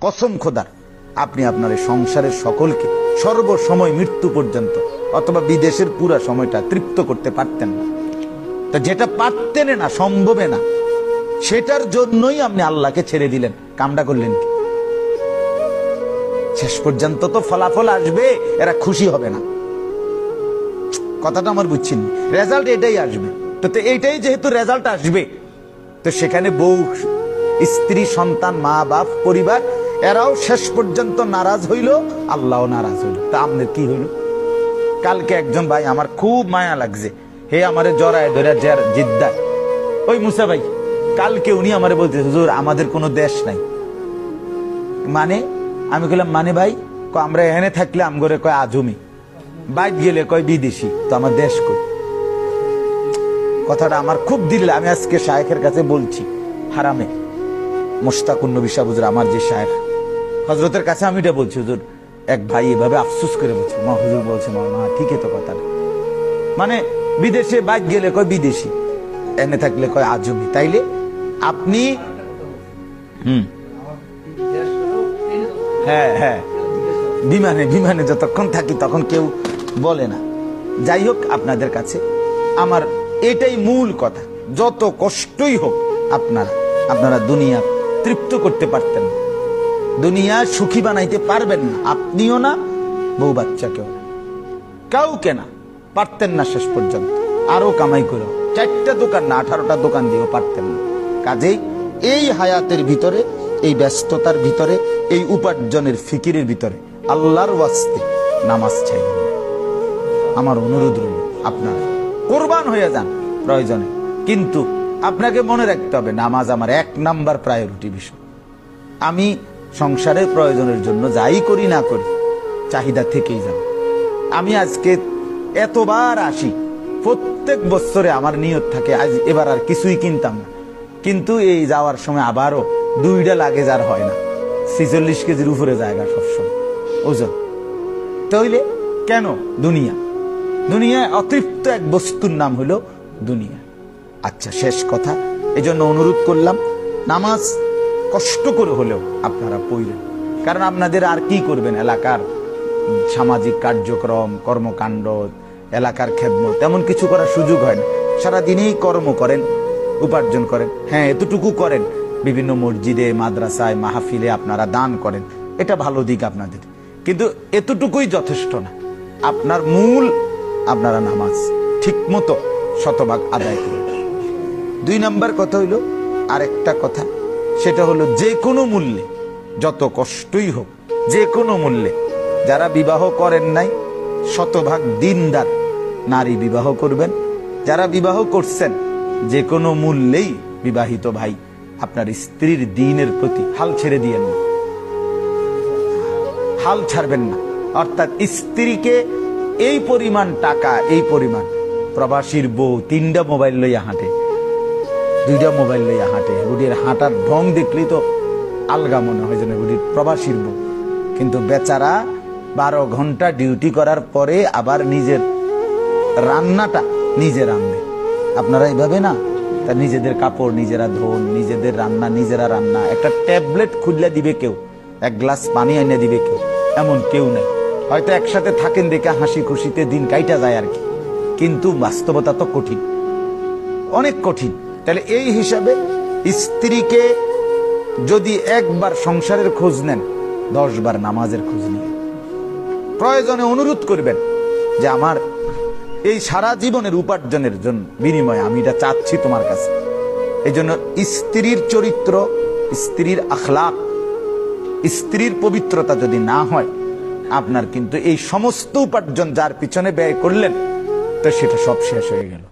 কসম খোদার, আপনি আপনার এই সংসারের সকলকে সর্বসময় মৃত্যু পর্যন্ত অথবা বিদেশের পুরা সময়টা তৃপ্ত করতে পারতেন না। তা যেটা পারতেন না, সম্ভবে না, সেটার জন্যই আপনি আল্লাহকে ছেড়ে দিলেন। কামটা করলেন কি? শেষ পর্যন্ত তো ফলাফল আসবে, এরা খুশি হবে না। কথাটা আমার বুঝছেন? রেজাল্ট এটাই আসবে। তো এইটাই যেহেতু রেজাল্ট আসবে, তো সেখানে বউ, স্ত্রী, সন্তান, মা বাপ, পরিবার, এরাও শেষ পর্যন্ত নারাজ হইল, আল্লাহও নারাজ হইল। তা আপনার কি হইল? কালকে একজন ভাই আমার খুব মায়া লাগছে, হে আমারে জড়ায় ধরে জিদ্দায়, ওই মুসা ভাই, কালকে উনি আমারে বলতে, হুজুর আমাদের কোনো দেশ নাই। মানে আমি বললাম, মানে ভাই? আমরা এখানে থাকলে আমগরে কয় আজমি, বাইরে গেলে কয় বিদেশি, তো আমার দেশ কই? কথাটা আমার খুব দিল। আমি আজকে শায়েখের কাছে বলছি, হারামে মোশতাকুন নবী সাহেব হুজুর, আমার যে শায়েখ, হযরতের কাছে আমি এটা বলছি, হুজুর এক ভাই এভাবে আফসোস করে বলছে, মা হুজুর বলছে, মা ঠিকই তো কথাটা, মানে বিদেশে বাইরে গেলে কয় বিদেশি, এনে থাকলে কয় আজমি। তাইলে আপনি হ্যাঁ হ্যাঁ, বিমানে যতক্ষণ থাকি তখন কেউ বলে না। যাই হোক, আপনাদের কাছে আমার এটাই মূল কথা, যত কষ্টই হোক আপনারা দুনিয়া তৃপ্ত করতে পারতেন না, দুনিয়া সুখী বানাইতে পারবেন না, আপনিও না, বউ বাচ্চাকেও না, কাউকে না, পারতেন না শেষ পর্যন্ত। আরো কামাই করে 4টা দোকান না 18টা দোকান দিয়েও পারতেন না। কাজেই এই হায়াতের ভিতরে, এই ব্যস্ততার ভিতরে, এই উপার্জনের ফিকিরের ভিতরে আল্লাহর ওয়াস্তে নামাজ চাইবেন। আমার অনুরোধ রইল, আপনারা কোরবান হয়ে যান প্রয়োজনে, কিন্তু আপনাকে মনে রাখতে হবে নামাজ আমার 1 নাম্বার প্রায়োরিটি বিষয়। আমি সংসারের প্রয়োজনের জন্য যাই করি না করি, চাহিদা থেকেই যাব। আমি আজকে এতবার আসি, প্রত্যেক বছরে আমার নিয়ত থাকে আজ এবার আর কিছুই কিনতাম না, কিন্তু এই যাওয়ার সময় আবারও 2টা লাগেজ আর হয় না, 46 কেজির উপরে জায়গা সবসময় ওজন। তাইলে কেন? দুনিয়ায় অতৃপ্ত এক বস্তুর নাম হলো দুনিয়া। আচ্ছা, শেষ কথা, এই জন্য অনুরোধ করলাম, নামাজ কষ্ট করে হলেও আপনারা পড়বেন। কারণ আপনাদের আর কি করবেন? এলাকার সামাজিক কার্যক্রম, কর্মকাণ্ড, এলাকার খেদমত, তেমন কিছু করার সুযোগ হয় না। সারাদিনেই কর্ম করেন, উপার্জন করেন, হ্যাঁ এতটুকু করেন, বিভিন্ন মসজিদে, মাদ্রাসায়, মাহফিলে আপনারা দান করেন, এটা ভালো দিক আপনাদের, কিন্তু এতটুকুই যথেষ্ট না। আপনার মূল, আপনারা নামাজ ঠিক মতো শতভাগ আদায় করুন। 2 নাম্বার কথা হইল আরেকটা কথা, সেটা হলো যে কোনো মূল্যে, যত কষ্টই হোক, যে কোনো মূল্যে, যারা বিবাহ করেন নাই শতভাগ দিনদার নারী বিবাহ করবেন। যারা বিবাহ করছেন, যে কোনো মূল্যেই বিবাহিত ভাই আপনার স্ত্রীর দ্বীনের প্রতি হাল ছেড়ে দিয়েন না, হাল ছাড়বেন না। অর্থাৎ স্ত্রীকে এই পরিমাণ টাকা, এই পরিমাণ, প্রবাসীর বউ 3টা মোবাইল লইয়া হাঁটে, 2টা মোবাইল লইয়া হাঁটে, রুডির হাঁটার ঢং দেখলেই তো আলগা মনে হয় যেন রুডির প্রবাসীর বউ, কিন্তু বেচারা 12 ঘন্টা ডিউটি করার পরে আবার নিজের রান্নাটা নিজে রান্নে। আপনারা এইভাবে না, তার নিজেদের কাপড় নিজেরা ধোন, নিজেদের রান্না নিজেরা রান্না, একটা ট্যাবলেট খুললে দিবে কেউ, 1 গ্লাস পানি এনে দিবে কেউ, এমন কেউ নেই। হয়তো একসাথে থাকেন দেখে হাসি খুশিতে দিন কাইটা যায় আর কি, কিন্তু বাস্তবতা তো কঠিন, অনেক কঠিন। তাহলে এই হিসাবে স্ত্রীকে যদি একবার সংসারের খোঁজ নেন, 10 বার নামাজের খোঁজ নিয়ে প্রয়োজনে অনুরোধ করবেন যে আমার এই সারা জীবনের উপার্জনের জন্য বিনিময়ে আমি এটা চাচ্ছি তোমার কাছে। এই জন্য স্ত্রীর চরিত্র, স্ত্রীর আখলাক, স্ত্রীর পবিত্রতা যদি না হয়, আপনার কিন্তু এই সমস্ত উপার্জন যার পিছনে ব্যয় করলেন, তো সেটা সব শেষ হয়ে গেল।